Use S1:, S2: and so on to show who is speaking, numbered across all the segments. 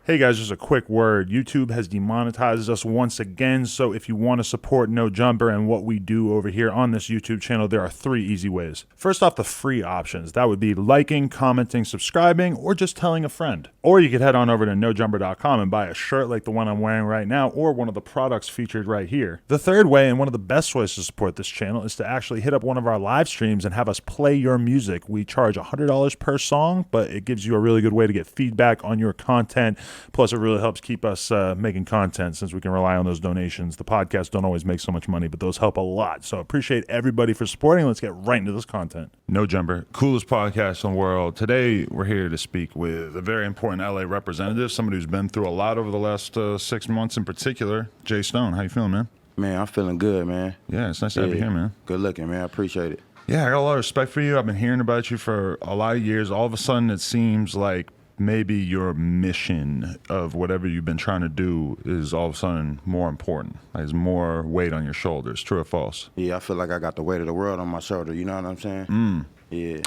S1: Hey guys, just a quick word. YouTube has demonetized us once again, so if you want to support No Jumper and what we do over here on this YouTube channel, there are 3 easy ways. First off, the free options. That would be liking, commenting, subscribing, or just telling a friend. Or you could head on over to nojumper.com and buy a shirt like the one I'm wearing right now, or one of the products featured right here. The third way, and one of the best ways to support this channel, is to actually hit up one of our live streams and have us play your music. We charge $100 per song, but it gives you a really good way to get feedback on your content. Plus, it really helps keep us making content since we can rely on those donations. The podcasts don't always make so much money, but those help a lot. So appreciate everybody for supporting. Let's get right into this content. No Jumper, coolest podcast in the world. Today, we're here to speak with a very important LA representative, somebody who's been through a lot over the last 6 months in particular. Jay Stone, how you feeling, man?
S2: Man, I'm feeling good, man.
S1: Yeah, it's nice to have you here, man.
S2: Good looking, man. I appreciate it.
S1: Yeah, I got a lot of respect for you. I've been hearing about you for a lot of years. All of a sudden, it seems like maybe your mission of whatever you've been trying to do is all of a sudden more important. Like, there's more weight on your shoulders. True or false?
S2: Yeah, I feel like I got the weight of the world on my shoulder. You know what I'm saying? Yeah.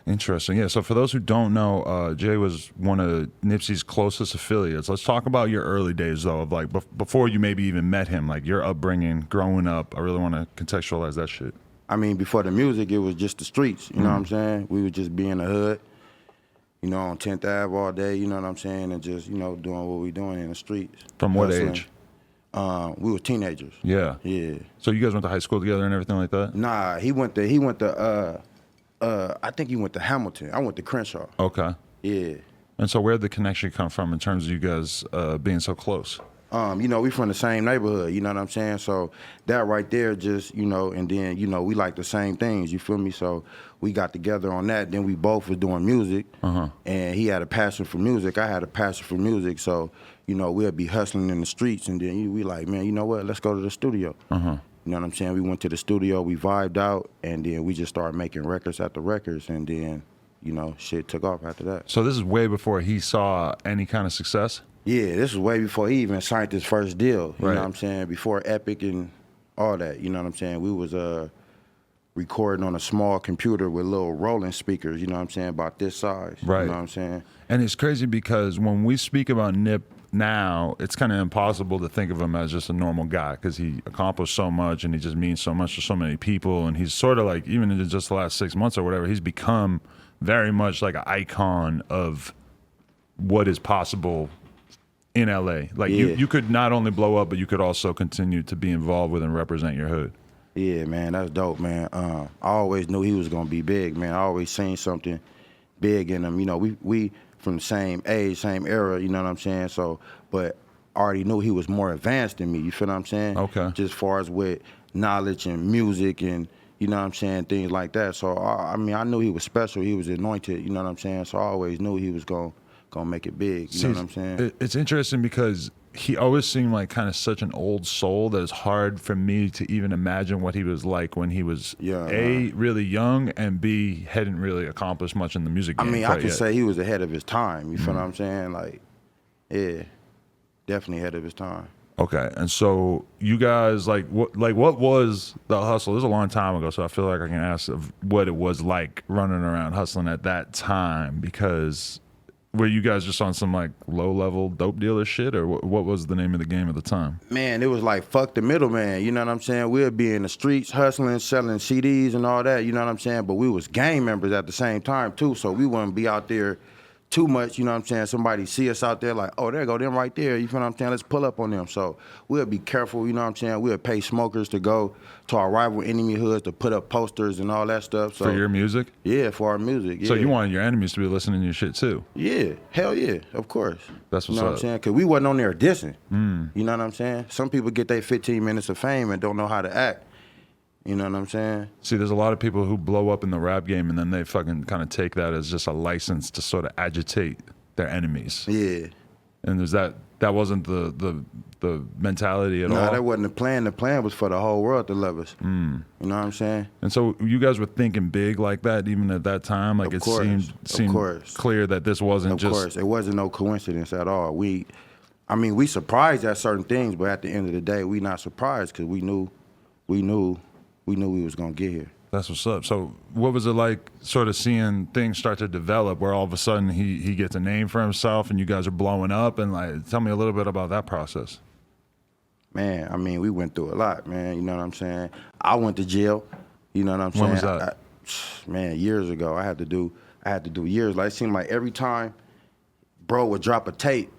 S1: Interesting. Yeah, so for those who don't know, Jay was one of Nipsey's closest affiliates. Let's talk about your early days, though, of like before you maybe even met him, like your upbringing, growing up. I really want to contextualize that shit.
S2: I mean, before the music, it was just the streets. You know what I'm saying? We would just be in the hood, you know, on 10th Ave all day, you know what I'm saying? And just, you know, doing what we doing in the streets.
S1: From what
S2: hustling.
S1: age?
S2: We were teenagers.
S1: Yeah.
S2: Yeah.
S1: So you guys went to high school together and everything like that?
S2: Nah, he went to I think he went to Hamilton. I went to Crenshaw.
S1: Okay.
S2: Yeah.
S1: And so where'd the connection come from in terms of you guys being so close?
S2: You know, we from the same neighborhood, you know what I'm saying? So that right there just, you know, and then, you know, we like the same things, you feel me? So we got together on that. Then we both was doing music, and he had a passion for music. I had a passion for music. So, you know, we'll be hustling in the streets, and then we like, man, you know what? Let's go to the studio. You know what I'm saying? We went to the studio, we vibed out, and then we just started making records after records, and then, you know, shit took off after that.
S1: So this is way before he saw any kind of success?
S2: Yeah, this was way before he even signed his first deal. You
S1: Right.
S2: know what I'm saying? Before Epic and all that. You know what I'm saying? We was recording on a small computer with little rolling speakers, you know what I'm saying, about this size.
S1: Right.
S2: You know what I'm saying?
S1: And it's crazy because when we speak about Nip now, it's kind of impossible to think of him as just a normal guy because he accomplished so much and he just means so much to so many people. And he's sort of like, even in just the last 6 months or whatever, he's become very much like an icon of what is possible in LA. Like you could not only blow up, but you could also continue to be involved with and represent your hood.
S2: Yeah, man, that's dope, man. I always knew he was gonna be big, man. I always seen something big in him. You know, we from the same age, same era, you know what I'm saying? So, but I already knew he was more advanced than me, you feel what I'm saying?
S1: Okay.
S2: Just as far as with knowledge and music and, you know what I'm saying, things like that. So, I mean, I knew he was special. He was anointed, you know what I'm saying? So I always knew he was gonna make it big, you know what I'm saying?
S1: It's interesting because he always seemed like kind of such an old soul that it's hard for me to even imagine what he was like when he was A, really young, and B, hadn't really accomplished much in the music game.
S2: I mean, I can say he was ahead of his time, you feel what I'm saying? Like, yeah, definitely ahead of his time.
S1: Okay, and so you guys, what was the hustle? This was a long time ago, so I feel like I can ask of what it was like running around hustling at that time, because were you guys just on some like low-level dope dealer shit, or what was the name of the game at the time?
S2: Man, it was like fuck the middleman, you know what I'm saying? We'd be in the streets hustling, selling CDs and all that, you know what I'm saying? But we was gang members at the same time too, so we wouldn't be out there too much, you know what I'm saying? Somebody see us out there like, oh, there go them right there, you feel what I'm saying? Let's pull up on them. So we'll be careful, you know what I'm saying? We'll pay smokers to go to our rival enemy hoods to put up posters and all that stuff. So,
S1: for your music?
S2: Yeah, for our music, yeah.
S1: So you wanted your enemies to be listening to your shit too?
S2: Yeah, hell yeah, of course.
S1: That's what's
S2: You know what
S1: up.
S2: I'm saying? Because we wasn't on there dissing, you know what I'm saying? Some people get their 15 minutes of fame and don't know how to act. You know what I'm saying?
S1: See, there's a lot of people who blow up in the rap game and then they fucking kind of take that as just a license to sort of agitate their enemies.
S2: Yeah.
S1: And there's that wasn't the mentality at all?
S2: No, that wasn't the plan. The plan was for the whole world to love us. You know what I'm saying?
S1: And so you guys were thinking big like that even at that time? Like
S2: Of course,
S1: seemed clear that this wasn't just...
S2: Of course, it wasn't no coincidence at all. We surprised at certain things, but at the end of the day, we not surprised because we knew we was gonna get here.
S1: That's what's up. So what was it like sort of seeing things start to develop where all of a sudden he gets a name for himself and you guys are blowing up? And like, tell me a little bit about that process.
S2: Man, I mean, we went through a lot, man. You know what I'm saying? I went to jail. You know what I'm saying?
S1: When was that?
S2: Man, years ago. I had to do years. Like, it seemed like every time bro would drop a tape,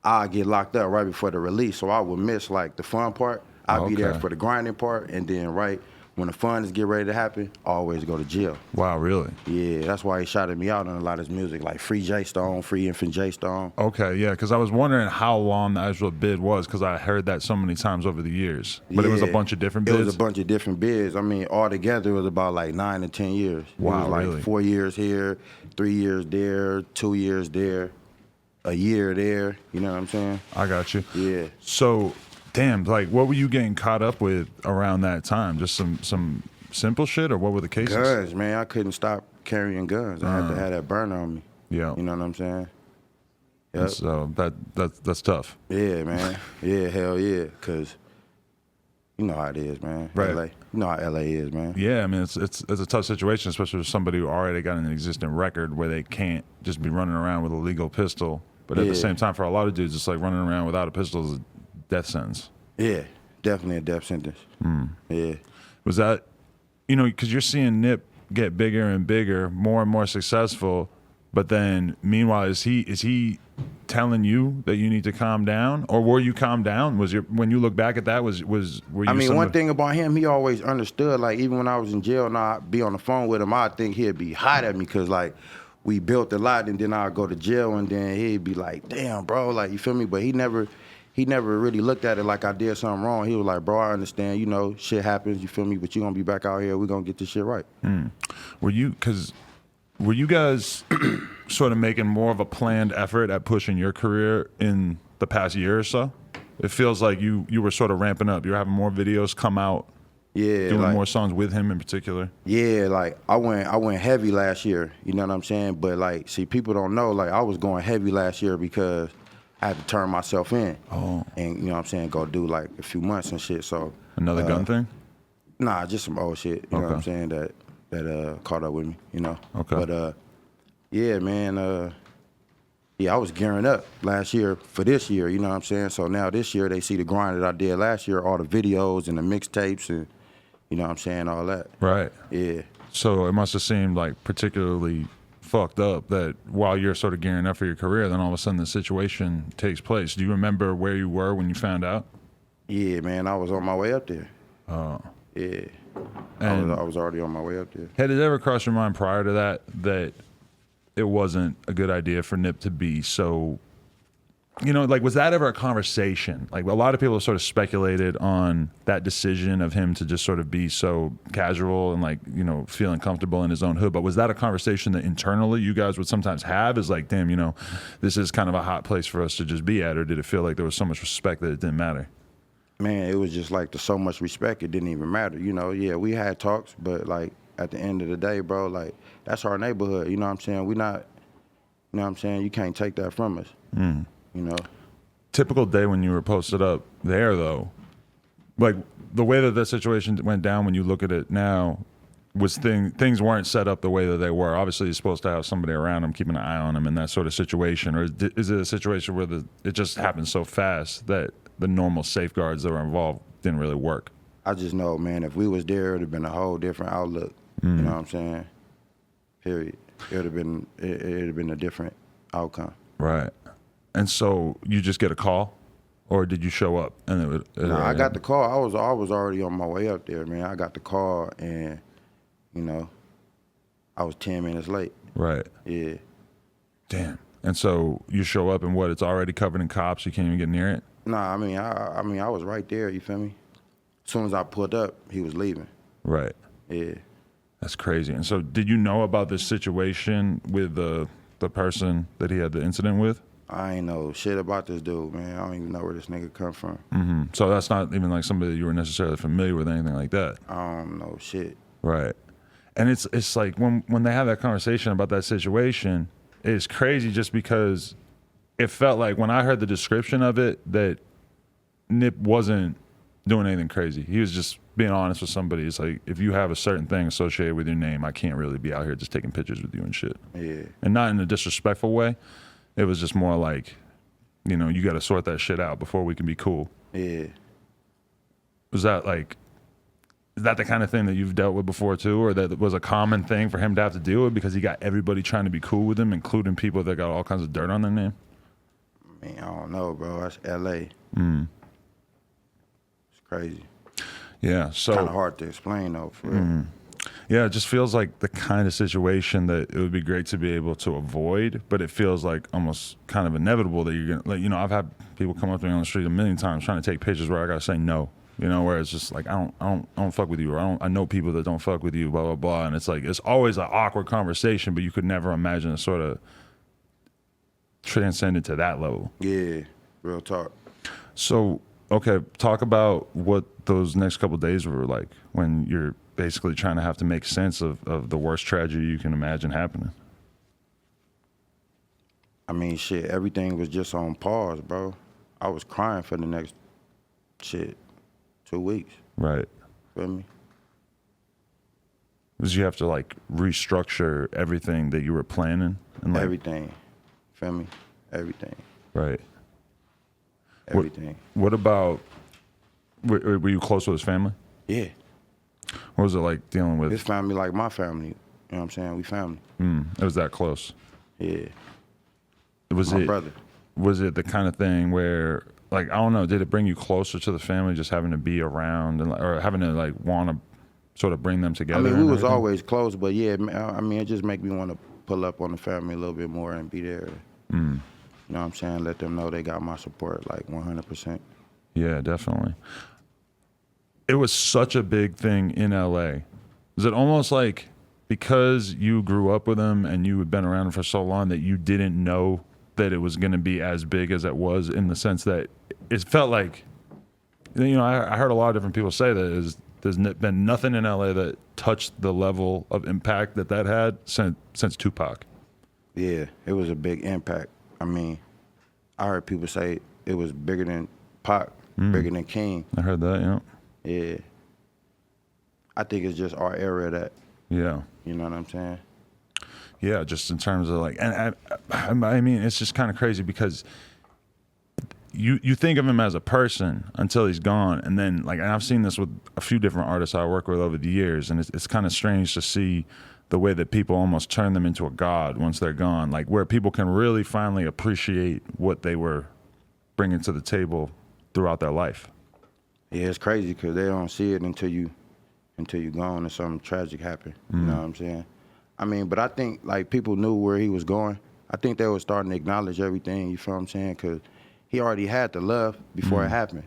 S2: I'd get locked up right before the release. So I would miss like the fun part. I'd be there for the grinding part, and then right when the fun is get ready to happen, I always go to jail.
S1: Wow, really?
S2: Yeah, that's why he shouted me out on a lot of his music, like Free J Stone, Free Infant J Stone.
S1: Okay, yeah, because I was wondering how long the actual bid was, because I heard that so many times over the years. But it was a bunch of different bids?
S2: It was a bunch of different bids. I mean, altogether it was about like 9 to 10 years.
S1: Wow,
S2: it was like
S1: really?
S2: 4 years here, 3 years there, 2 years there, a year there. You know what I'm saying?
S1: I got you.
S2: Yeah.
S1: So, damn, like, what were you getting caught up with around that time? Just some simple shit, or what were the cases?
S2: Guns, man. I couldn't stop carrying guns. I had to have that burner on me.
S1: Yeah.
S2: You know what I'm saying? Yep.
S1: So that's tough.
S2: Yeah, man. Yeah, hell yeah. Cause you know how it is, man.
S1: Right.
S2: LA. You know how LA is, man.
S1: Yeah, I mean it's a tough situation, especially with somebody who already got an existing record where they can't just be running around with a legal pistol. But at the same time, for a lot of dudes, it's like running around without a pistol is a death sentence.
S2: Yeah, definitely a death sentence. Yeah.
S1: Was that, you know, because you're seeing Nip get bigger and bigger, more and more successful, but then meanwhile, is he telling you that you need to calm down, or were you calmed down? When you look back at that, were you?
S2: I mean, one thing about him, he always understood. Like, even when I was in jail and I'd be on the phone with him, I'd think he'd be hot at me because like we built a lot, and then I'd go to jail, and then he'd be like, "Damn, bro," like, you feel me? But he never really looked at it like I did something wrong. He was like, "Bro, I understand. You know, shit happens. You feel me? But you gonna be back out here. We gonna get this shit right."
S1: Were you guys sort of making more of a planned effort at pushing your career in the past year or so? It feels like you were sort of ramping up. You were having more videos come out.
S2: Yeah,
S1: doing
S2: like,
S1: more songs with him in particular.
S2: Yeah, like I went heavy last year. You know what I'm saying? But like, see, people don't know. Like, I was going heavy last year because I had to turn myself in.
S1: Oh.
S2: And you know what I'm saying? Go do like a few months and shit. So
S1: Another gun thing?
S2: Nah, just some old shit. You know what I'm saying? That caught up with me. You know.
S1: Okay.
S2: But yeah, man. Yeah, I was gearing up last year for this year. You know what I'm saying? So now this year they see the grind that I did last year, all the videos and the mixtapes and. You know what I'm saying? All that.
S1: Right.
S2: Yeah.
S1: So it must have seemed like particularly fucked up that while you're sort of gearing up for your career, then all of a sudden the situation takes place. Do you remember where you were when you found out?
S2: Yeah, man. I was on my way up there.
S1: Oh.
S2: Yeah.
S1: And
S2: I was already on my way up there.
S1: had it ever crossed your mind prior to that it wasn't a good idea for Nip to be so, you know, like, was that ever a conversation? Like, a lot of people have sort of speculated on that decision of him to just sort of be so casual and, like, you know, feeling comfortable in his own hood. But was that a conversation that internally you guys would sometimes have? Is like, damn, you know, this is kind of a hot place for us to just be at? Or did it feel like there was so much respect that it didn't matter?
S2: Man, it was just like so much respect, it didn't even matter. You know, yeah, we had talks, but like at the end of the day, bro, like, that's our neighborhood. You know what I'm saying? We not, you know what I'm saying? You can't take that from us. You know,
S1: typical day when you were posted up there, though, like the way that situation went down when you look at it now, was things weren't set up the way that they were. Obviously, you're supposed to have somebody around him, keeping an eye on him in that sort of situation. Or is it a situation where it just happened so fast that the normal safeguards that were involved didn't really work?
S2: I just know, man, if we was there, it would have been a whole different outlook. You know what I'm saying? Period. It would have been a different outcome.
S1: Right. And so you just get a call, or did you show up? And
S2: I got the call. I was already on my way up there, man. I got the call, and you know, I was 10 minutes late.
S1: Right.
S2: Yeah.
S1: Damn. And so you show up, and what? It's already covered in cops. You can't even get near it.
S2: Nah, I mean, I was right there. You feel me? As soon as I pulled up, he was leaving.
S1: Right.
S2: Yeah.
S1: That's crazy. And so, did you know about this situation with the person that he had the incident with?
S2: I ain't know shit about this dude, man. I don't even know where this nigga come from.
S1: Mm-hmm. So that's not even like somebody that you were necessarily familiar with, anything like that.
S2: I don't know shit.
S1: Right. And it's like when they have that conversation about that situation, it's crazy just because it felt like when I heard the description of it that Nip wasn't doing anything crazy. He was just being honest with somebody. It's like, if you have a certain thing associated with your name, I can't really be out here just taking pictures with you and shit.
S2: Yeah.
S1: And not in a disrespectful way. It was just more like, you know, you got to sort that shit out before we can be cool.
S2: Yeah.
S1: Was that like, is that the kind of thing that you've dealt with before too, or that was a common thing for him to have to deal with because he got everybody trying to be cool with him, including people that got all kinds of dirt on their name?
S2: I mean, I don't know, bro. That's L.A. It's crazy.
S1: Yeah, so
S2: Kind of hard to explain though, for real.
S1: yeah, it just feels like the kind of situation that it would be great to be able to avoid, but it feels like almost kind of inevitable that you're gonna, like, you know, I've had people come up to me on the street a million times trying to take pictures where I gotta say no. You know, where it's just like, I don't fuck with you, or I know people that don't fuck with you, blah blah blah, and it's like, it's always an awkward conversation, but you could never imagine it sort of transcended to that level.
S2: Yeah, real talk.
S1: So, okay, talk about what those next couple of days were like when you're basically trying to have to make sense of the worst tragedy you can imagine happening.
S2: I mean, shit, everything was just on pause, bro. I was crying for the next 2 weeks.
S1: Right.
S2: Feel me?
S1: Because you have to like restructure everything that you were planning and like
S2: Everything. Feel me? Everything.
S1: right.
S2: Everything.
S1: What about were you close with his family?
S2: Yeah.
S1: What was it like dealing with?
S2: His family like my family. You know what I'm saying? We family.
S1: It was that close.
S2: Yeah.
S1: Was
S2: My
S1: it
S2: brother.
S1: Was it the kind of thing where, like, I don't know, did it bring you closer to the family just having to be around and or having to like want to sort of bring them together?
S2: I mean,
S1: and
S2: we was
S1: everything?
S2: always close, but yeah, I mean, it just make me want to pull up on the family a little bit more and be there. You know what I'm saying? Let them know they got my support, like 100%.
S1: Yeah, definitely. It was such a big thing in LA. Is it almost like because you grew up with him and you had been around him for so long that you didn't know that it was going to be as big as it was, in the sense that it felt like, you know, I heard a lot of different people say that there's been nothing in LA that touched the level of impact that had since Tupac.
S2: Yeah, it was a big impact. I mean, I heard people say it was bigger than Pac, bigger than King.
S1: I heard that, yeah.
S2: Yeah. I think it's just our era that,
S1: Yeah.
S2: you know what I'm saying?
S1: Yeah, just in terms of like, and I mean, it's just kind of crazy because you think of him as a person until he's gone, and then like, and I've seen this with a few different artists I work with over the years, and it's kind of strange to see the way that people almost turn them into a god once they're gone, like where people can really finally appreciate what they were bringing to the table throughout their life.
S2: Yeah, it's crazy because they don't see it until you gone and something tragic happened. You know what I'm saying? I mean, but I think like people knew where he was going. I think they were starting to acknowledge everything. You feel what I'm saying? Because he already had the love before it happened.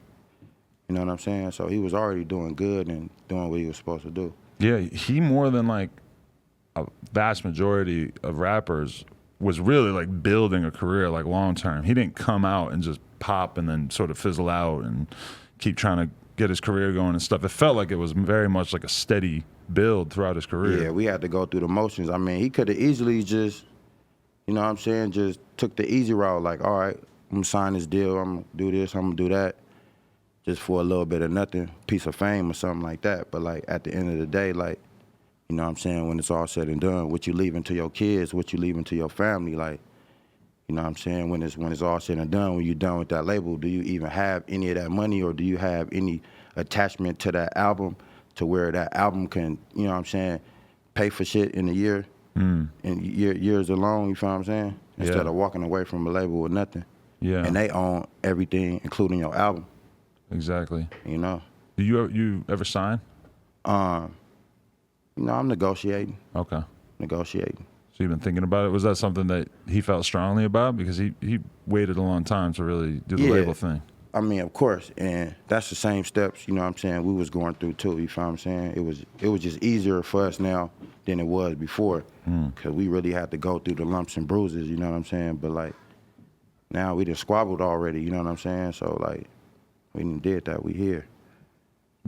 S2: You know what I'm saying? So he was already doing good and doing what he was supposed to do.
S1: Yeah, he more than like a vast majority of rappers was really like building a career like long term. He didn't come out and just pop and then sort of fizzle out and keep trying to get his career going and stuff. It felt like it was very much like a steady build throughout his career.
S2: Yeah, we had to go through the motions. I mean, he could have easily just, you know what I'm saying, just took the easy route. Like, all right, I'm gonna sign this deal, I'm gonna do this, I'm gonna do that, just for a little bit of nothing, piece of fame or something like that. But like at the end of the day, like, you know what I'm saying, when it's all said and done, what you leaving to your kids, what you leaving to your family, like, you know what I'm saying, when it's all said and done, when you're done with that label, do you even have any of that money, or do you have any attachment to that album to where that album can, you know what I'm saying, pay for shit in a year, and years alone, you feel what I'm saying? Instead of walking away from a label with nothing.
S1: Yeah.
S2: And they own everything, including your album.
S1: Exactly.
S2: You know?
S1: Do you ever sign?
S2: You know, I'm negotiating.
S1: Okay.
S2: Negotiating.
S1: So you've been thinking about it. Was that something that he felt strongly about? Because he waited a long time to really do the label thing.
S2: I mean, of course, and that's the same steps, you know what I'm saying, we was going through too, you feel what I'm saying? It was just easier for us now than it was before, because we really had to go through the lumps and bruises, you know what I'm saying? But like, now we just squabbled already, you know what I'm saying? So like, we done did that, we here.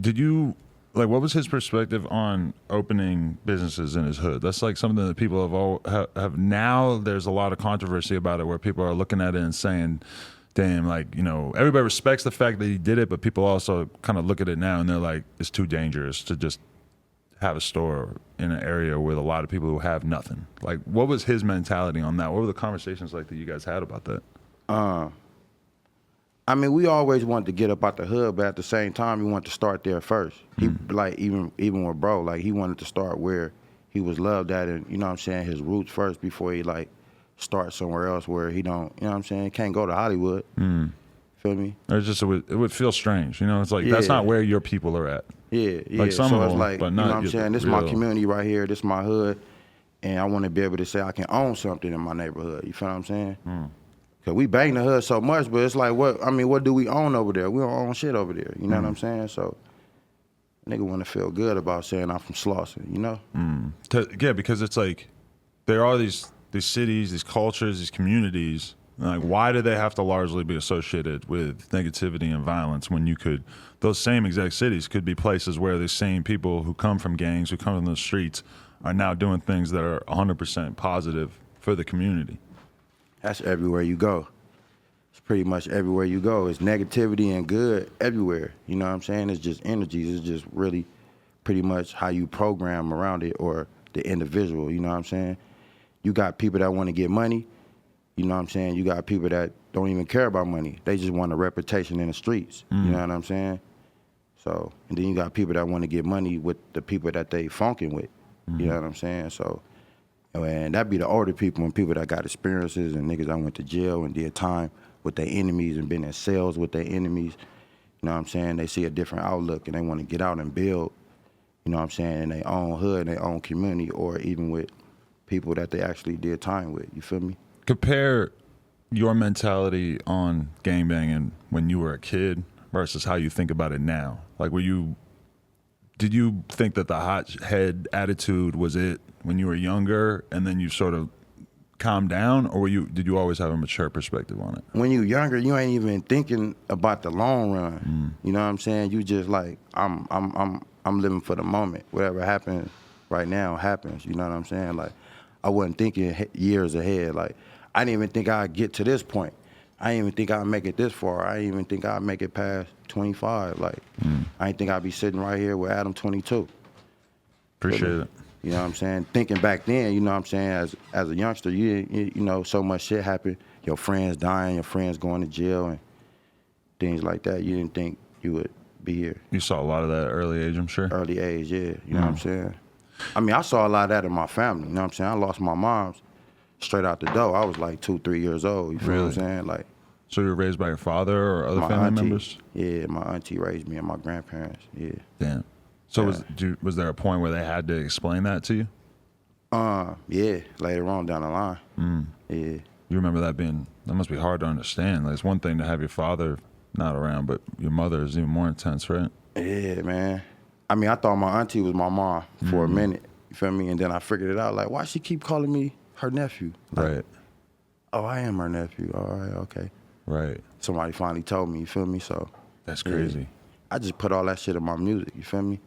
S1: Did you, like, what was his perspective on opening businesses in his hood? That's like something that people have now, there's a lot of controversy about it, where people are looking at it and saying, damn, like, you know, everybody respects the fact that he did it, but people also kind of look at it now and they're like, it's too dangerous to just have a store in an area with a lot of people who have nothing. Like, what was his mentality on that? What were the conversations like that you guys had about that?
S2: I mean, we always wanted to get up out the hood, but at the same time, we wanted to start there first. He like even with bro, like he wanted to start where he was loved at, and you know what I'm saying, his roots first before he like start somewhere else where he don't, you know what I'm saying, can't go to Hollywood. Feel me?
S1: It's just it would feel strange, you know. It's like that's not where your people are at.
S2: Yeah.
S1: Like some
S2: so
S1: of
S2: it's
S1: them,
S2: like,
S1: but
S2: you
S1: not
S2: know what I'm saying, this is
S1: real.
S2: my community right here, this is my hood, and I want to be able to say I can own something in my neighborhood. You feel what I'm saying? Cause we bang the hood so much, but it's like, what do we own over there? We don't own shit over there. You know what I'm saying? So, nigga want to feel good about saying I'm from Slauson, you know?
S1: Yeah, because it's like there are these cities, these cultures, these communities. And like, why do they have to largely be associated with negativity and violence when you could? Those same exact cities could be places where the same people who come from gangs, who come from the streets, are now doing things that are 100% positive for the community.
S2: That's everywhere you go. It's pretty much everywhere you go. It's negativity and good everywhere. You know what I'm saying? It's just energies. It's just really pretty much how you program around it or the individual. You know what I'm saying? You got people that want to get money. You know what I'm saying? You got people that don't even care about money. They just want a reputation in the streets. You know what I'm saying? So, and then you got people that want to get money with the people that they funking with. You know what I'm saying? So, and that'd be the older people and people that got experiences and niggas that went to jail and did time with their enemies and been in cells with their enemies. You know what I'm saying? They see a different outlook and they want to get out and build, you know what I'm saying, in their own hood, in their own community, or even with people that they actually did time with. You feel me?
S1: Compare your mentality on gangbanging when you were a kid versus how you think about it now. Like, did you think that the hot head attitude was it when you were younger and then you sort of calmed down, or did you always have a mature perspective on it?
S2: When you younger, you ain't even thinking about the long run. You know what I'm saying? You just like, I'm living for the moment. Whatever happens right now happens. You know what I'm saying? Like, I wasn't thinking years ahead. Like, I didn't even think I'd get to this point. I didn't even think I'd make it this far. I didn't even think I'd make it past 25. Like, I didn't think I'd be sitting right here with Adam 22.
S1: Appreciate it.
S2: You know what I'm saying? Thinking back then, you know what I'm saying, as a youngster, you know, so much shit happened. Your friends dying, your friends going to jail and things like that. You didn't think you would be here.
S1: You saw a lot of that at early age, I'm sure.
S2: Early age, yeah. You know what I'm saying? I mean, I saw a lot of that in my family. You know what I'm saying? I lost my mom straight out the door. I was like 2-3 years old. You feel what I'm saying? Like,
S1: so you were raised by your father or other family members?
S2: Yeah, my auntie raised me and my grandparents. Yeah.
S1: Damn. So was there a point where they had to explain that to you?
S2: Yeah, later on down the line. Yeah.
S1: You remember that must be hard to understand. Like, it's one thing to have your father not around, but your mother is even more intense, right?
S2: Yeah, man. I mean, I thought my auntie was my mom for a minute. You feel me? And then I figured it out. Like, why she keep calling me her nephew? Like,
S1: Right.
S2: Oh, I am her nephew. All right, okay.
S1: Right.
S2: Somebody finally told me. You feel me? So
S1: That's crazy.
S2: I just put all that shit in my music. You feel me?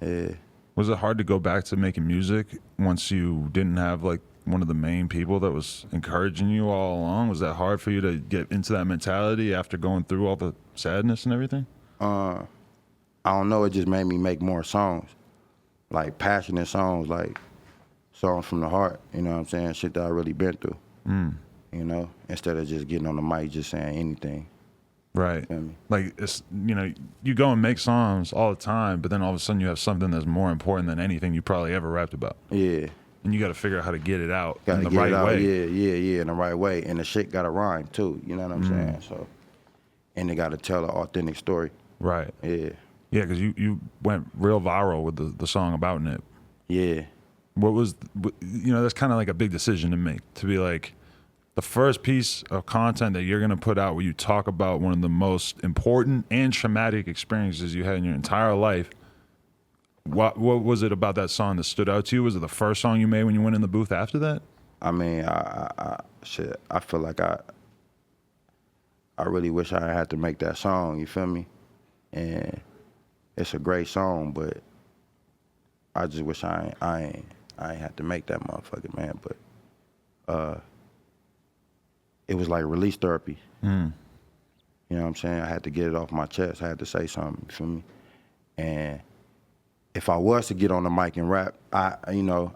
S2: Yeah.
S1: Was it hard to go back to making music once you didn't have like one of the main people that was encouraging you all along? Was that hard for you to get into that mentality after going through all the sadness and everything?
S2: I don't know. It just made me make more songs, like passionate songs, like songs from the heart. You know what I'm saying? Shit that I really been through. You know, instead of just getting on the mic just saying anything.
S1: Right.
S2: Feel me?
S1: Like, it's, you know, you go and make songs all the time, but then all of a sudden you have something that's more important than anything you probably ever rapped about.
S2: Yeah.
S1: And you got to figure out how to get it out
S2: Gotta
S1: in the
S2: get
S1: right
S2: it out.
S1: way.
S2: Yeah, in the right way. And the shit got to rhyme too. You know what I'm saying? So, and they got to tell an authentic story.
S1: Right.
S2: Yeah.
S1: Yeah, because you went real viral with the song about Nip.
S2: Yeah.
S1: You know, that's kind of like a big decision to make, to be like, the first piece of content that you're going to put out where you talk about one of the most important and traumatic experiences you had in your entire life. What was it about that song that stood out to you? Was it the first song you made when you went in the booth after that?
S2: I mean, I feel like I really wish I had to make that song, you feel me? And it's a great song, but I just wish I ain't had to make that motherfucker, man. But it was like release therapy. know what I'm saying? I had to get it off my chest. I had to say something, you feel me? And if I was to get on the mic and rap, I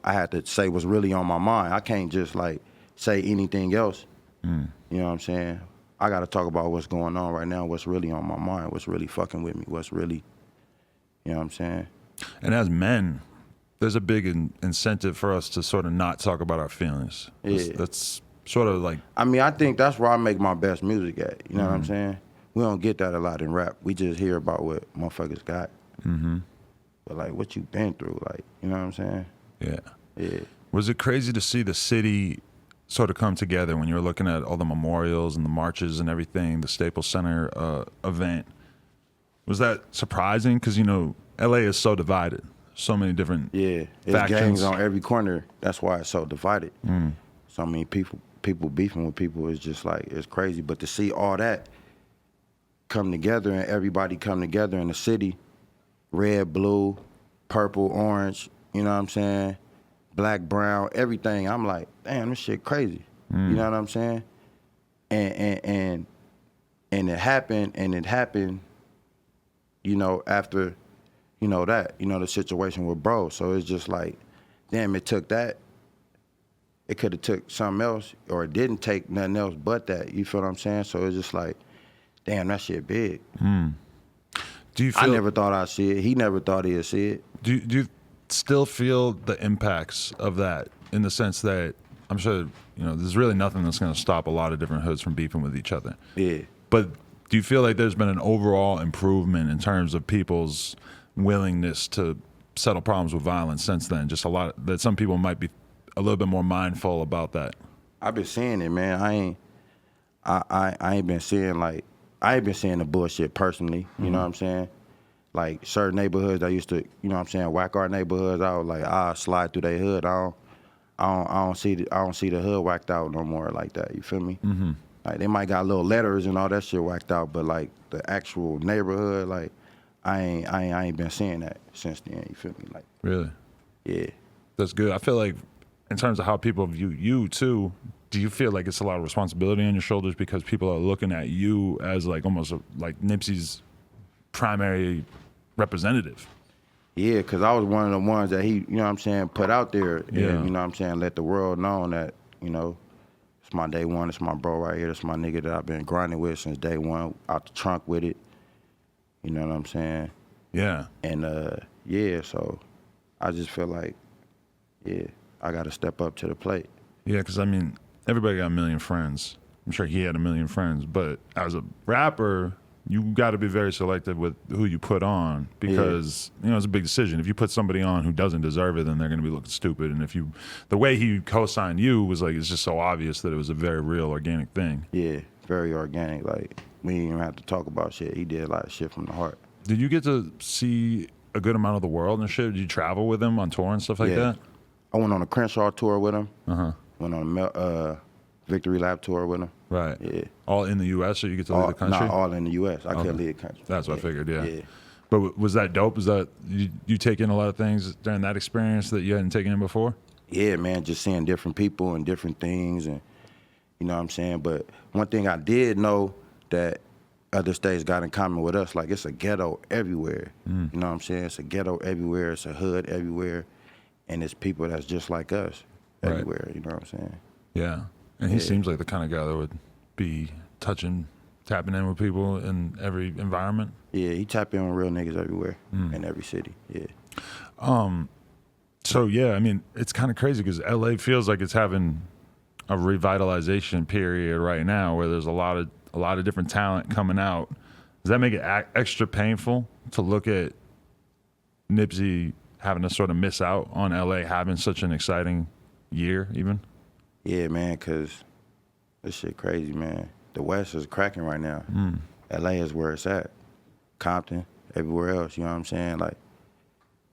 S2: had to say what's really on my mind. I can't just like say anything else. You know what I'm saying? I got to talk about what's going on right now, what's really on my mind, what's really fucking with me, what's really, you know what I'm saying?
S1: And as men, there's a big incentive for us to sort of not talk about our feelings.
S2: Yeah.
S1: That's sort of like...
S2: I mean, I think that's where I make my best music at. You know what I'm saying? We don't get that a lot in rap. We just hear about what motherfuckers got. But like, what you been through, like, you know what I'm saying?
S1: Yeah.
S2: Yeah.
S1: Was it crazy to see the city sort of come together when you were looking at all the memorials and the marches and everything, the Staples Center event? Was that surprising? Because, you know, LA is so divided. So many different
S2: It's
S1: factions.
S2: gangs on every corner. That's why it's so divided. So many people beefing with people is just like, it's crazy. But to see all that come together and everybody come together in the city, red, blue, purple, orange, you know what I'm saying? Black, brown, everything. I'm like, damn, this shit crazy. You know what I'm saying? And it happened, you know, after, you know, that, you know, the situation with bro. So it's just like, damn, it took that. It could have took something else, or it didn't take nothing else but that. You feel what I'm saying? So it's just like, damn, that shit big.
S1: Do you feel,
S2: I never thought I'd see it. He never thought he'd see it.
S1: do you still feel the impacts of that, in the sense that I'm sure, you know, there's really nothing that's going to stop a lot of different hoods from beefing with each other.
S2: Yeah.
S1: But do you feel like there's been an overall improvement in terms of people's willingness to settle problems with violence since then? Just a lot that some people might be a little bit more mindful about that.
S2: I've been seeing it, man. I ain't been seeing the bullshit personally. You know what I'm saying? Like certain neighborhoods I used to, you know what I'm saying, whack our neighborhoods. I was like, I'll slide through their hood. I don't see the hood whacked out no more like that. You feel me? Like they might got little letters and all that shit whacked out, but like the actual neighborhood, like I ain't been seeing that since then. You feel me? Like
S1: Really?
S2: yeah.
S1: That's good. I feel like in terms of how people view you too, do you feel like it's a lot of responsibility on your shoulders because people are looking at you as like almost like Nipsey's primary representative?
S2: Yeah, because I was one of the ones that he, you know what I'm saying, put out there.
S1: Yeah.
S2: And, you know what I'm saying, let the world know that, you know, it's my day one, it's my bro right here, it's my nigga that I've been grinding with since day one, out the trunk with it. You know what I'm saying?
S1: Yeah.
S2: And yeah, so I just feel like, yeah, I got to step up to the plate.
S1: Yeah, because I mean, everybody got a million friends. I'm sure he had a million friends, but as a rapper, you got to be very selective with who you put on because, you know, it's a big decision. If you put somebody on who doesn't deserve it, then they're going to be looking stupid. And if you, the way he co-signed you was like, it's just so obvious that it was a very real, organic thing.
S2: Yeah, very organic. Like, we didn't even have to talk about shit. He did a lot of shit from the heart.
S1: Did you get to see a good amount of the world and shit? Did you travel with him on tour and stuff like that?
S2: I went on a Crenshaw tour with him.
S1: Uh-huh.
S2: Went on a Victory Lap tour with him.
S1: Right.
S2: Yeah.
S1: All in the U.S. or you get to leave the country?
S2: Not all in the U.S. I couldn't leave the country.
S1: That's what I figured, yeah.
S2: Yeah.
S1: But was that dope? Was that, you take in a lot of things during that experience that you hadn't taken in before?
S2: Yeah, man, just seeing different people and different things, and you know what I'm saying? But one thing I did know that other states got in common with us, like it's a ghetto everywhere. You know what I'm saying? It's a ghetto everywhere, it's a hood everywhere, and it's people that's just like us everywhere, you know what I'm saying?
S1: Yeah. And he seems like the kind of guy that would be tapping in with people in every environment.
S2: Yeah, he tap in with real niggas everywhere, in every city, yeah.
S1: So, yeah, I mean, it's kind of crazy because LA feels like it's having a revitalization period right now where there's a lot of different talent coming out. Does that make it extra painful to look at Nipsey having to sort of miss out on LA having such an exciting year even?
S2: Yeah, man, because this shit crazy, man. The West is cracking right now. LA is where it's at. Compton, everywhere else, you know what I'm saying? Like,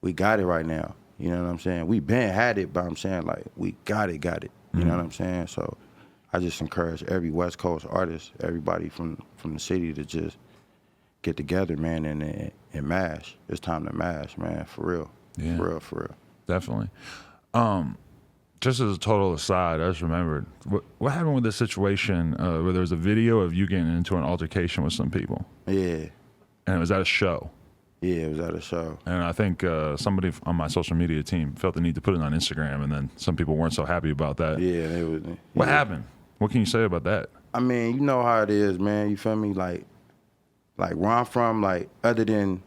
S2: we got it right now. You know what I'm saying? We been had it, but I'm saying, like, we got it. You know what I'm saying? So I just encourage every West Coast artist, everybody from the city to just get together, man, and mash. It's time to mash, man, for real.
S1: Yeah.
S2: For real.
S1: Definitely. Just as a total aside, I just remembered what happened with this situation where there was a video of you getting into an altercation with some people.
S2: Yeah.
S1: And it was at a show.
S2: Yeah, it was at a show.
S1: And I think somebody on my social media team felt the need to put it on Instagram, and then some people weren't so happy about that.
S2: Yeah, they was.
S1: What happened? What can you say about that?
S2: I mean, you know how it is, man. You feel me? Like where I'm from, like other than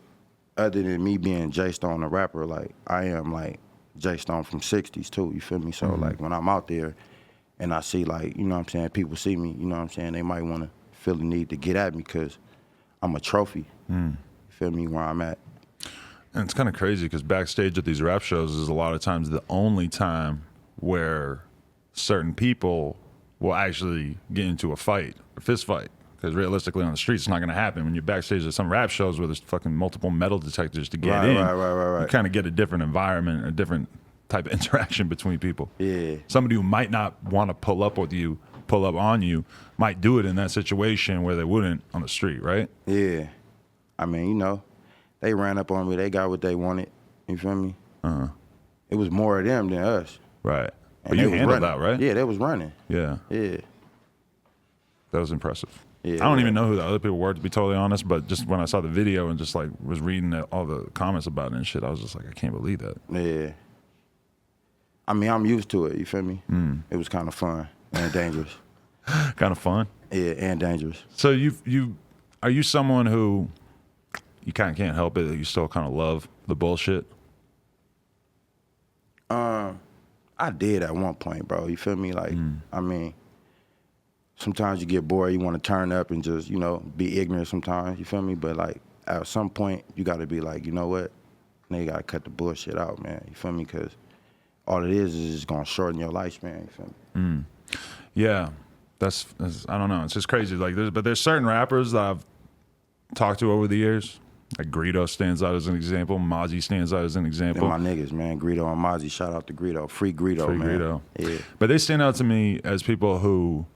S2: me being Jay Stone, the rapper, like I am like Jay Stone from '60s too. You feel me? So like when I'm out there, and I see like, you know what I'm saying, people see me, you know what I'm saying, they might want to feel the need to get at me because I'm a trophy. You feel me? Where I'm at.
S1: And it's kind of crazy because backstage at these rap shows is a lot of times the only time where certain people will actually get into a fight, a fist fight. Because realistically on the streets, it's not going to happen. When you're backstage at some rap shows where there's fucking multiple metal detectors to get in,
S2: Right.
S1: you kind of get a different environment, a different type of interaction between people.
S2: Yeah.
S1: Somebody who might not want to pull up on you, might do it in that situation where they wouldn't on the street, right?
S2: Yeah. I mean, you know, they ran up on me. They got what they wanted. You feel me? It was more of them than us.
S1: Right.
S2: And
S1: But you
S2: they was
S1: handled
S2: running.
S1: that, right?
S2: Yeah, they was running.
S1: Yeah.
S2: Yeah.
S1: That was impressive.
S2: Yeah,
S1: I don't even know who the other people were, to be totally honest, but just when I saw the video and just like was reading all the comments about it and shit, I was just like, I can't believe that.
S2: Yeah. I mean, I'm used to it, you feel me? It was kind of fun and dangerous.
S1: Kind of fun.
S2: Yeah, and dangerous.
S1: So are you someone who you kind of can't help it, that you still kind of love the bullshit?
S2: I did at one point, bro. You feel me? Like, I mean, sometimes you get bored, you want to turn up and just, you know, be ignorant sometimes, you feel me? But like, at some point, you got to be like, you know what? Now you got to cut the bullshit out, man. You feel me? Because all it is just going to shorten your lifespan, you feel me?
S1: Yeah. That's I don't know. It's just crazy. Like, there's certain rappers that I've talked to over the years. Like Greedo stands out as an example. Mozzie stands out as an example.
S2: They're my niggas, man. Greedo and Mozzie. Shout out to Greedo. Free Greedo, man.
S1: Greedo.
S2: Yeah.
S1: But they stand out to me as people who,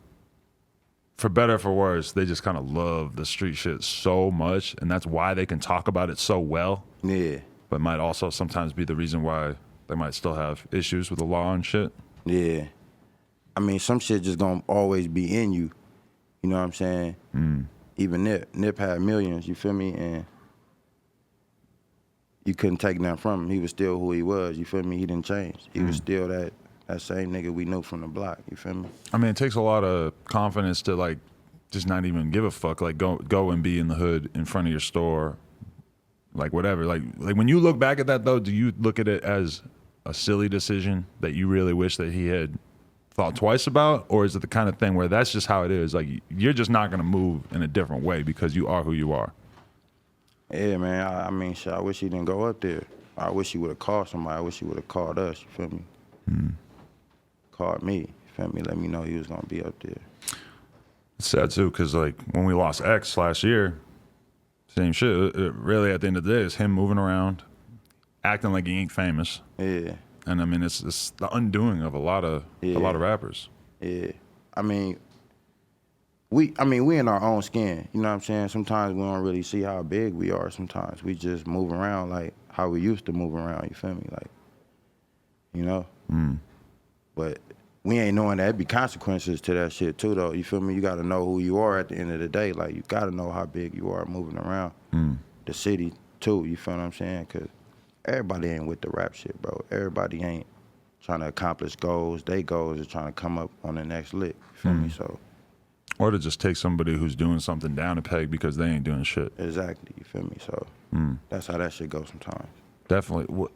S1: for better or for worse, they just kind of love the street shit so much, and that's why they can talk about it so well.
S2: Yeah.
S1: But might also sometimes be the reason why they might still have issues with the law and shit.
S2: Yeah. I mean, some shit just gonna always be in you. You know what I'm saying? Even Nip had millions, you feel me? And you couldn't take nothing from him. He was still who he was, you feel me? He didn't change. He was still that same nigga we knew from the block, you feel me?
S1: I mean, it takes a lot of confidence to like just not even give a fuck. Like go and be in the hood in front of your store, like whatever. Like when you look back at that though, do you look at it as a silly decision that you really wish that he had thought twice about, or is it the kind of thing where that's just how it is? Like you're just not gonna move in a different way because you are who you are.
S2: Yeah, man. I mean, shit, I wish he didn't go up there. I wish he would have called somebody. I wish he would have called us, you feel me? Called me, you feel me? Let me know he was gonna be up there.
S1: It's sad too, because like when we lost X last year, same shit. It really, at the end of the day, it's him moving around, acting like he ain't famous.
S2: Yeah.
S1: And I mean, it's the undoing of a lot of rappers.
S2: Yeah. I mean, we in our own skin. You know what I'm saying? Sometimes we don't really see how big we are. Sometimes we just move around like how we used to move around. You feel me? Like, you know. But we ain't knowing that. It'd be consequences to that shit too, though. You feel me? You got to know who you are at the end of the day. Like, you got to know how big you are moving around the city too. You feel what I'm saying? Because everybody ain't with the rap shit, bro. Everybody ain't trying to accomplish goals. They goals are trying to come up on the next lick. You feel me? So.
S1: Or to just take somebody who's doing something down a peg because they ain't doing shit.
S2: Exactly. You feel me? So that's how that shit goes sometimes.
S1: Definitely.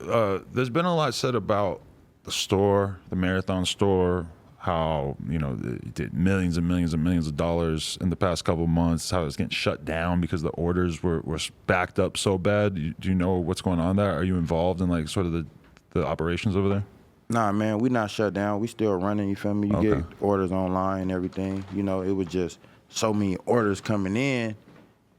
S1: There's been a lot said about the store, the Marathon store, how, you know, it did millions and millions and millions of dollars in the past couple of months, how it's getting shut down because the orders were backed up so bad. Do you know what's going on there? Are you involved in like sort of the operations over there?
S2: Nah, man, we not shut down. We still running, you feel me? You get orders online and everything. You know, it was just so many orders coming in,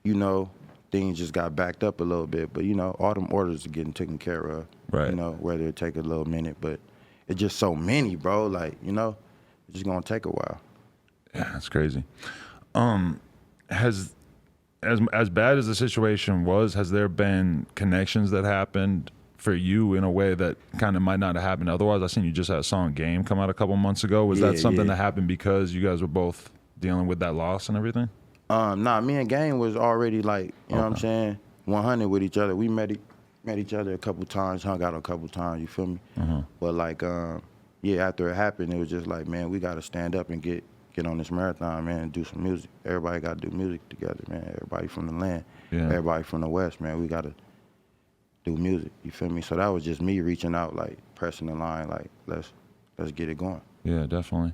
S2: you know, things just got backed up a little bit. But, you know, all them orders are getting taken care of.
S1: Right.
S2: You know, whether it take a little minute, but it's just so many, bro. Like, you know, it's just gonna take a while.
S1: Yeah, that's crazy. As bad as the situation was, has there been connections that happened for you in a way that kind of might not have happened otherwise? I seen you just had a song Game come out a couple months ago. Was that something that happened because you guys were both dealing with that loss and everything?
S2: Nah, me and Game was already like, you know what I'm saying, 100 with each other. We met each other a couple times, hung out a couple times, you feel me? But like, after it happened, it was just like, man, we got to stand up and get on this marathon, man, and do some music. Everybody got to do music together, man. Everybody from the land, everybody from the West, man. We got to do music, you feel me? So that was just me reaching out, like pressing the line, like let's get it going.
S1: Yeah, definitely.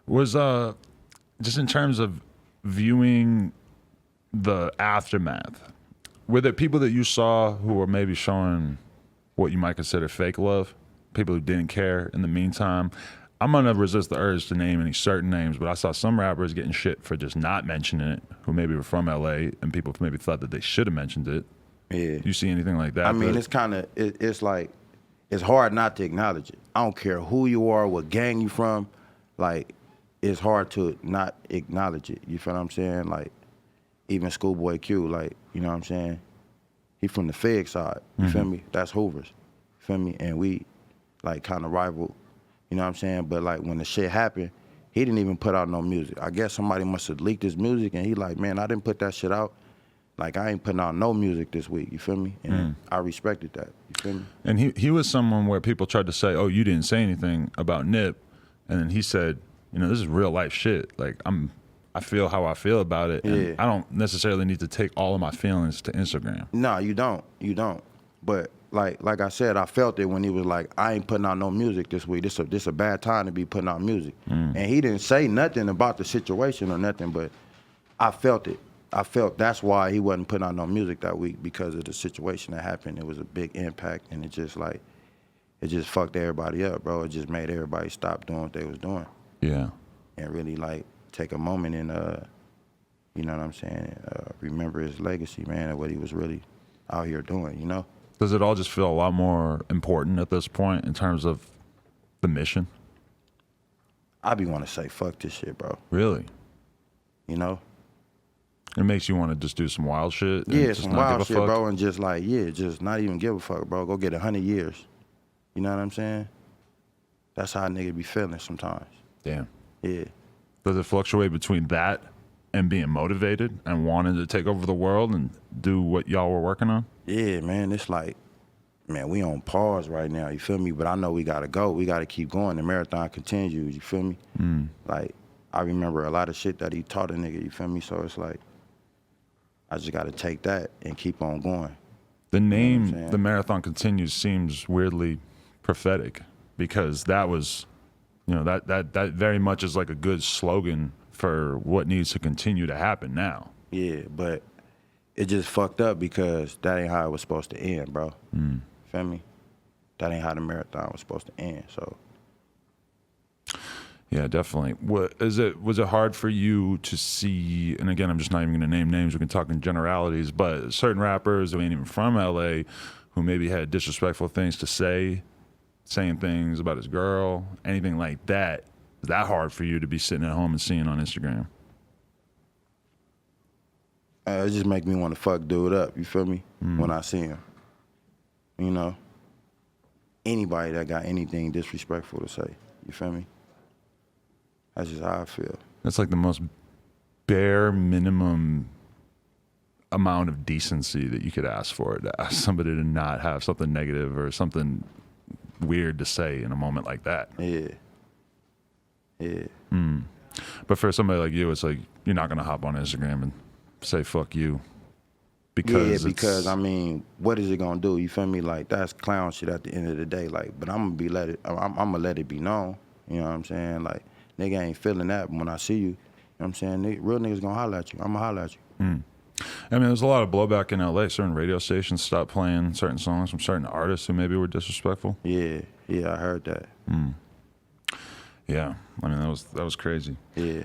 S1: Was just in terms of viewing the aftermath, were there people that you saw who were maybe showing what you might consider fake love? People who didn't care in the meantime? I'm gonna resist the urge to name any certain names, but I saw some rappers getting shit for just not mentioning it, who maybe were from LA, and people maybe thought that they should have mentioned it.
S2: Yeah.
S1: You see anything like that?
S2: I mean, it's kind of, it's like, it's hard not to acknowledge it. I don't care who you are, what gang you from, like, it's hard to not acknowledge it. You feel what I'm saying? Like, even Schoolboy Q, like, you know what I'm saying? He from the Fed side, you feel me? That's Hoover's, you feel me? And we, like, kind of rival, you know what I'm saying? But, like, when the shit happened, he didn't even put out no music. I guess somebody must have leaked his music, and he like, man, I didn't put that shit out. Like, I ain't putting out no music this week, you feel me? And I respected that, you feel me?
S1: And he was someone where people tried to say, oh, you didn't say anything about Nip. And then he said, you know, this is real life shit. Like, I feel how I feel about it. And I don't necessarily need to take all of my feelings to Instagram.
S2: No, you don't. You don't. But like I said, I felt it when he was like, I ain't putting out no music this week. This a bad time to be putting out music. And he didn't say nothing about the situation or nothing, but I felt it. I felt that's why he wasn't putting out no music that week, because of the situation that happened. It was a big impact, and it just fucked everybody up, bro. It just made everybody stop doing what they was doing.
S1: Yeah.
S2: And really, like, take a moment and, you know what I'm saying, remember his legacy, man, and what he was really out here doing, you know?
S1: Does it all just feel a lot more important at this point in terms of the mission?
S2: I be want to say, fuck this shit, bro.
S1: Really?
S2: You know?
S1: It makes you want to just do some wild shit?
S2: Yeah, some wild shit, bro, and just like, just not even give a fuck, bro. Go get 100 years. You know what I'm saying? That's how a nigga be feeling sometimes.
S1: Damn.
S2: Yeah.
S1: Does it fluctuate between that and being motivated and wanting to take over the world and do what y'all were working on?
S2: Yeah, man, it's like, man, we on pause right now, you feel me? But I know we gotta go. We gotta keep going. The marathon continues, you feel me? Like, I remember a lot of shit that he taught a nigga, you feel me? So it's like, I just gotta take that and keep on going.
S1: The name, you know The Marathon Continues, seems weirdly prophetic, because that was, you know, that very much is like a good slogan for what needs to continue to happen now.
S2: Yeah, but it just fucked up because that ain't how it was supposed to end, bro. Feel me? That ain't how the marathon was supposed to end, so.
S1: Yeah, definitely. Was it hard for you to see, and again, I'm just not even gonna name names, we can talk in generalities, but certain rappers who ain't even from LA who maybe had disrespectful things to say, saying things about his girl, anything like that, is that hard for you to be sitting at home and seeing on Instagram?
S2: It just make me want to fuck dude up, you feel me? When I see him. You know? Anybody that got anything disrespectful to say, you feel me? That's just how I feel.
S1: That's like the most bare minimum amount of decency that you could ask for, to ask somebody to not have something negative or something weird to say in a moment like that.
S2: Yeah. Yeah.
S1: But for somebody like you, it's like, you're not going to hop on Instagram and say, fuck you.
S2: Because I mean, what is it gonna do? You feel me? Like, that's clown shit at the end of the day. Like, but I'm gonna let it be known. You know what I'm saying? Like, nigga ain't feeling that when I see you. You know what I'm saying? Real niggas gonna holler at you. I'm gonna holler at you.
S1: I mean, there's a lot of blowback in LA. Certain radio stations stopped playing certain songs from certain artists who maybe were disrespectful.
S2: Yeah, I heard that.
S1: Yeah, I mean, that was crazy.
S2: Yeah.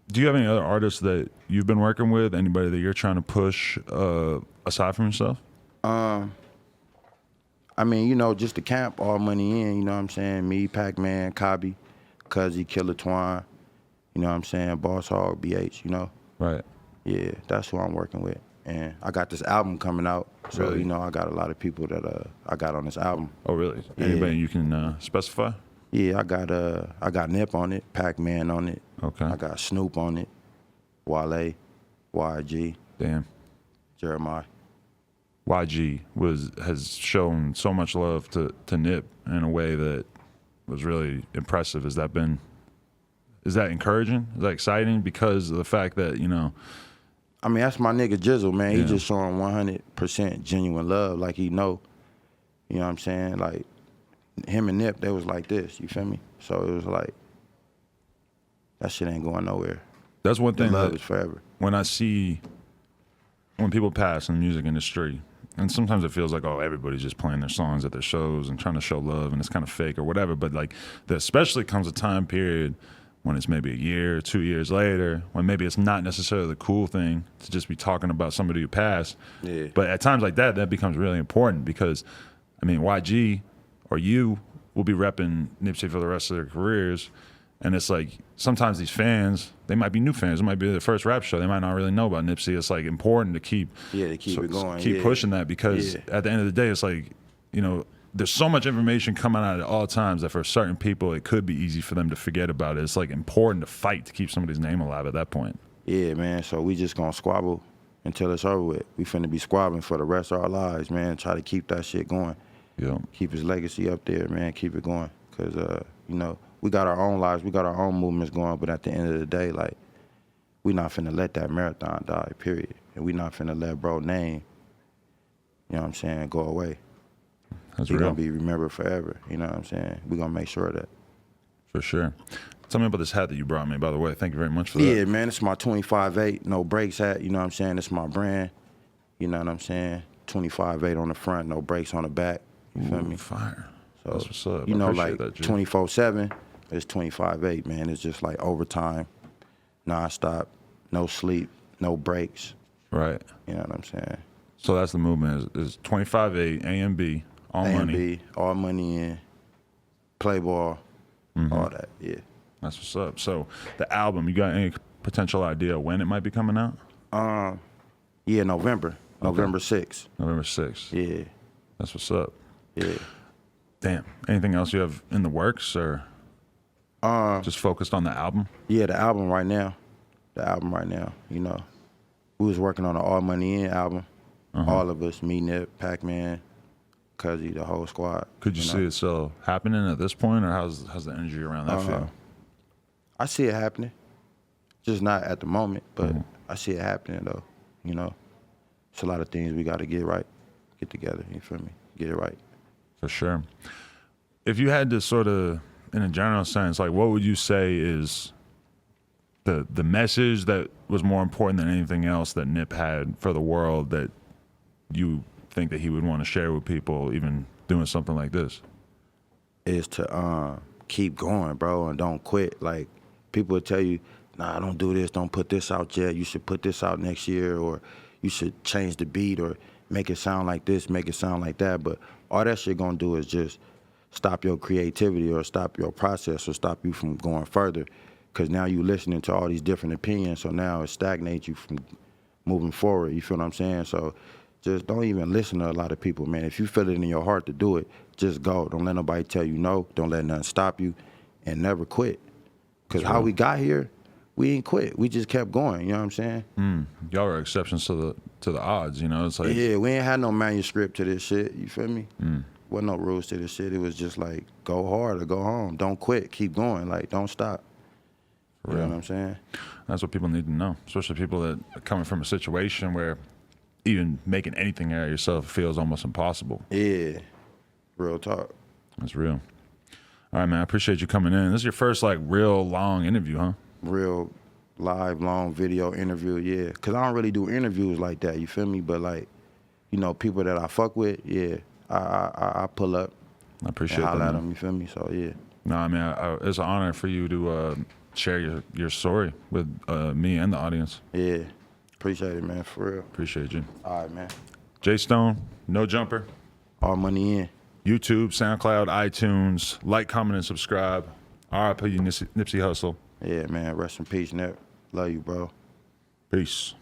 S1: Do you have any other artists that you've been working with? Anybody that you're trying to push aside from yourself?
S2: I mean, you know, just the camp, All Money In, you know what I'm saying? Me, Pac-Man, Cobby, Cuzzy, Killer Twine, you know what I'm saying? Boss Hog, BH, you know?
S1: Right.
S2: Yeah, that's who I'm working with. And I got this album coming out, so
S1: Really?
S2: you know I got a lot of people that I got on this album.
S1: Oh, really?
S2: Yeah.
S1: Anybody you can specify?
S2: Yeah, I got Nip on it, Pac-Man on it.
S1: Okay.
S2: I got Snoop on it, Wale, YG,
S1: Damn.
S2: Jeremiah.
S1: YG has shown so much love to Nip in a way that was really impressive. Is that encouraging? Is that exciting because of the fact that, you know?
S2: I mean, that's my nigga Jizzle, man.
S1: Yeah.
S2: He just showing 100% genuine love, like he know. You know what I'm saying? Like, him and Nip, they was like this, you feel me? So it was like, that shit ain't going nowhere.
S1: That's one thing
S2: Love
S1: that
S2: is forever.
S1: when people pass in the music industry, and sometimes it feels like, oh, everybody's just playing their songs at their shows and trying to show love, and it's kind of fake or whatever. But like, there especially comes a time period when it's maybe a year or 2 years later, when maybe it's not necessarily the cool thing to just be talking about somebody who passed.
S2: Yeah.
S1: But at times like that becomes really important because, I mean, YG or you will be repping Nipsey for the rest of their careers. And it's like, sometimes these fans, they might be new fans. It might be their first rap show. They might not really know about Nipsey. It's like important to keep
S2: it going.
S1: Keep pushing that because at the end of the day, it's like, you know, there's so much information coming out at all times that for certain people, it could be easy for them to forget about it. It's like important to fight to keep somebody's name alive at that point.
S2: Yeah, man. So we just gonna squabble until it's over with. We finna be squabbling for the rest of our lives, man. Try to keep that shit going.
S1: Yeah.
S2: Keep his legacy up there, man. Keep it going. Cause, you know, we got our own lives. We got our own movements going. But at the end of the day, like, we not finna let that marathon die, period. And we not finna let bro name, you know what I'm saying, go away.
S1: That's
S2: He's
S1: real.
S2: gonna be remembered forever. You know what I'm saying? We gonna make sure of that.
S1: For sure. Tell me about this hat that you brought me, by the way. Thank you very much for that.
S2: Yeah, man, it's my 25-8, no brakes hat. You know what I'm saying? It's my brand. You know what I'm saying? 25-8 on the front, no brakes on the back. You feel me?
S1: Fire.
S2: So,
S1: that's what's up.
S2: You
S1: I
S2: know,
S1: appreciate
S2: like
S1: that, G.
S2: 24/7, it's 25/8, man. It's just like overtime, nonstop, no sleep, no breaks.
S1: Right.
S2: You know what I'm saying?
S1: So that's the movement. Is 25-8, A and B, all money.
S2: A&B, all money in, play ball, all that. Yeah.
S1: That's what's up. So the album, you got any potential idea when it might be coming out?
S2: Yeah, November 6th.
S1: November 6th.
S2: Yeah.
S1: That's what's up.
S2: Yeah.
S1: Damn. Anything else you have in the works or just focused on the album?
S2: Yeah, the album right now. You know, we was working on an All Money In album. All of us, me, Nip, Pac-Man, Cuzzy, the whole squad.
S1: Could you see it still happening at this point, or how's the energy around that feel?
S2: I see it happening, just not at the moment, but I see it happening though. You know, it's a lot of things we got to get together. You feel me? Get it right.
S1: For sure. If you had to sort of, in a general sense, like what would you say is the message that was more important than anything else that Nip had for the world that you think that he would want to share with people, even doing something like this?
S2: Is to keep going, bro, and don't quit. Like, people will tell you, nah, don't do this, don't put this out yet, you should put this out next year, or you should change the beat, or make it sound like this, make it sound like that. But all that shit gonna do is just stop your creativity or stop your process or stop you from going further. Because now you listening to all these different opinions, so now it stagnates you from moving forward, you feel what I'm saying? So just don't even listen to a lot of people, man. If you feel it in your heart to do it, just go. Don't let nobody tell you no. Don't let nothing stop you, and never quit. Because how we got here, we ain't quit. We just kept going, you know what I'm saying?
S1: Y'all are exceptions to the odds, you know? It's like,
S2: Yeah, we ain't had no manuscript to this shit, you feel me? Wasn't no rules to this shit. It was just like, go hard or go home. Don't quit. Keep going. Like, don't stop. You know what I'm saying?
S1: that's what people need to know, especially people that are coming from a situation where even making anything out of yourself feels almost impossible.
S2: Yeah, real talk.
S1: That's real. All right, man, I appreciate you coming in. This is your first, like, real long interview, huh?
S2: Real live, long video interview, yeah. Because I don't really do interviews like that, you feel me? But, like, you know, people that I fuck with, yeah, I pull up
S1: I appreciate
S2: and
S1: that,
S2: holler at
S1: man.
S2: them, you feel me? So, yeah.
S1: No, I mean, it's an honor for you to share your story with me and the audience.
S2: Yeah, appreciate it, man, for real.
S1: Appreciate you.
S2: All right, man.
S1: J Stone, No Jumper,
S2: All money in.
S1: YouTube, SoundCloud, iTunes. Like, comment, and subscribe. RIP Nipsey Hussle.
S2: Yeah, man, rest in peace, Nip. Love you, bro.
S1: Peace.